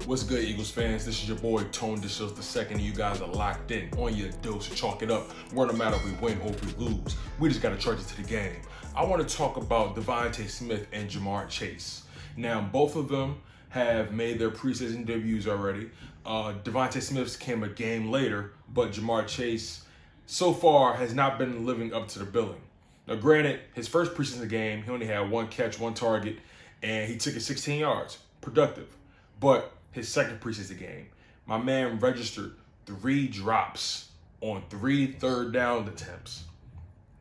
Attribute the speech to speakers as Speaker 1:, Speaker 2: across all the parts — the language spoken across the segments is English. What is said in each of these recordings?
Speaker 1: What's good, Eagles fans? This is your boy Tone DeShields the second, and you guys are locked in on your dose. So chalk it up. We're no matter if we win or if we lose. We just got to charge it to the game. I want to talk about DeVonta Smith and JaMarr Chase. Now, both of them have made their preseason debuts already. DeVonta Smith's came a game later, but JaMarr Chase so far has not been living up to the billing. Now, granted, his first preseason game, he only had one catch, one target, and he took it 16 yards. Productive. But his second preseason game, my man registered 3 drops on 3 third down attempts.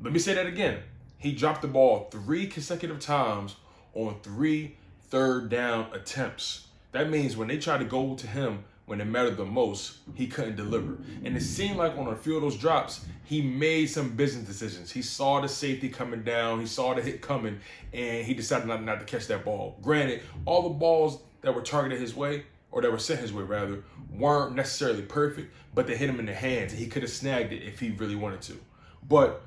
Speaker 1: Let me say that again. He dropped the ball 3 consecutive times on 3 third down attempts. That means when they tried to go to him when it mattered the most, he couldn't deliver. And it seemed like on a few of those drops, he made some business decisions. He saw the safety coming down, he saw the hit coming, and he decided not to catch that ball. Granted, all the balls that were targeted his way, or that were sent his way rather, weren't necessarily perfect, but they hit him in the hands, and he could have snagged it if he really wanted to. But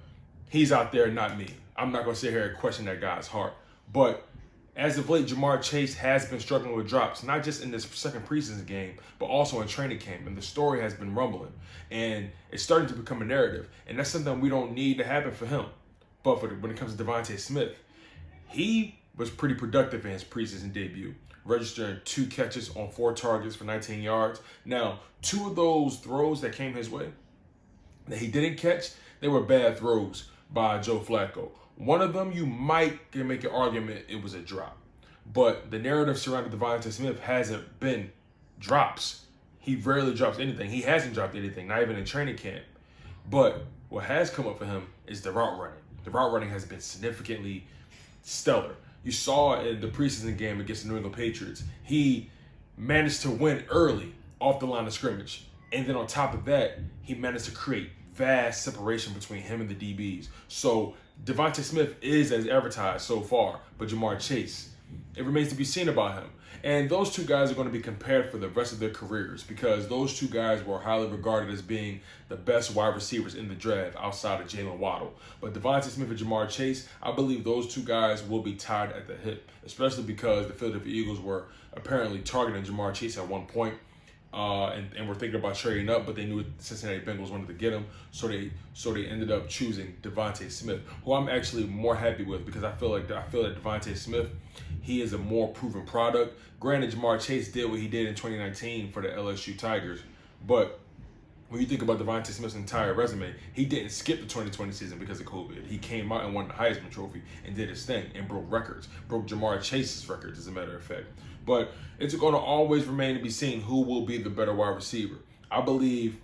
Speaker 1: he's out there, not me. I'm not going to sit here and question that guy's heart. But as of late, JaMarr Chase has been struggling with drops, not just in this second preseason game, but also in training camp. And the story has been rumbling. And it's starting to become a narrative. And that's something we don't need to happen for him. But when it comes to DeVonta Smith, he was pretty productive in his preseason debut, registering 2 catches on 4 targets for 19 yards. Now, 2 of those throws that came his way that he didn't catch, they were bad throws by Joe Flacco. One of them, you might make an argument it was a drop. But the narrative surrounding DeVonta Smith hasn't been drops. He rarely drops anything. He hasn't dropped anything, not even in training camp. But what has come up for him is the route running. The route running has been significantly stellar. You saw in the preseason game against the New England Patriots, he managed to win early off the line of scrimmage. And then on top of that, he managed to create vast separation between him and the DBs. So DeVonta Smith is as advertised so far, but JaMarr Chase, it remains to be seen about him. And those 2 guys are going to be compared for the rest of their careers because those 2 guys were highly regarded as being the best wide receivers in the draft outside of Jalen Waddle. But DeVonta Smith and JaMarr Chase, I believe those 2 guys will be tied at the hip, especially because the Philadelphia Eagles were apparently targeting JaMarr Chase at one point. And were thinking about trading up, but they knew the Cincinnati Bengals wanted to get him, so they ended up choosing DeVonta Smith, who I'm actually more happy with because I feel that DeVonta Smith, he is a more proven product. Granted, JaMarr Chase did what he did in 2019 for the LSU Tigers, but when you think about DeVonta Smith's entire resume, he didn't skip the 2020 season because of COVID. He came out and won the Heisman Trophy and did his thing and broke records, broke JaMarr Chase's records, as a matter of fact. But it's going to always remain to be seen who will be the better wide receiver. I believe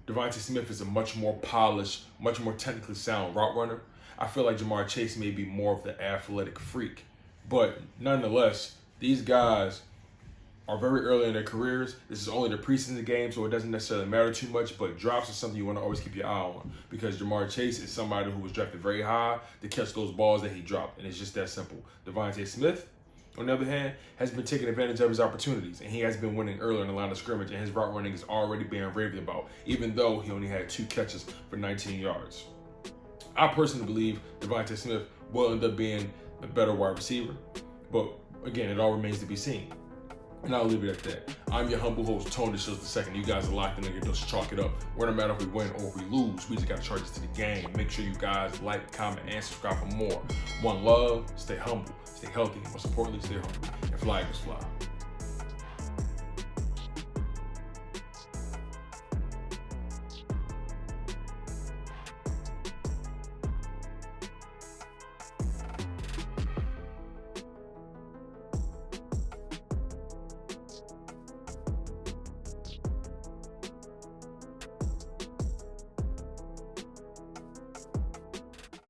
Speaker 1: DeVonta Smith is a much more polished, much more technically sound route runner. I feel like JaMarr Chase may be more of the athletic freak. But nonetheless, these guys are very early in their careers. This is only the preseason game, so it doesn't necessarily matter too much, but drops are something you want to always keep your eye on because JaMarr Chase is somebody who was drafted very high to catch those balls that he dropped, and it's just that simple. DeVonta Smith, on the other hand, has been taking advantage of his opportunities, and he has been winning earlier in the line of scrimmage, and his route running is already being raved about, even though he only had 2 catches for 19 yards. I personally believe DeVonta Smith will end up being the better wide receiver, but again, it all remains to be seen. And I'll leave it at that. I'm your humble host, Tone DeShields the second. You guys are locked in on your dose. Chalk it up. We're no matter if we win or if we lose. We just got to charge it to the game. Make sure you guys like, comment, and subscribe for more. One love, stay humble, stay healthy, and most importantly, stay hungry. And fly, Eagles fly.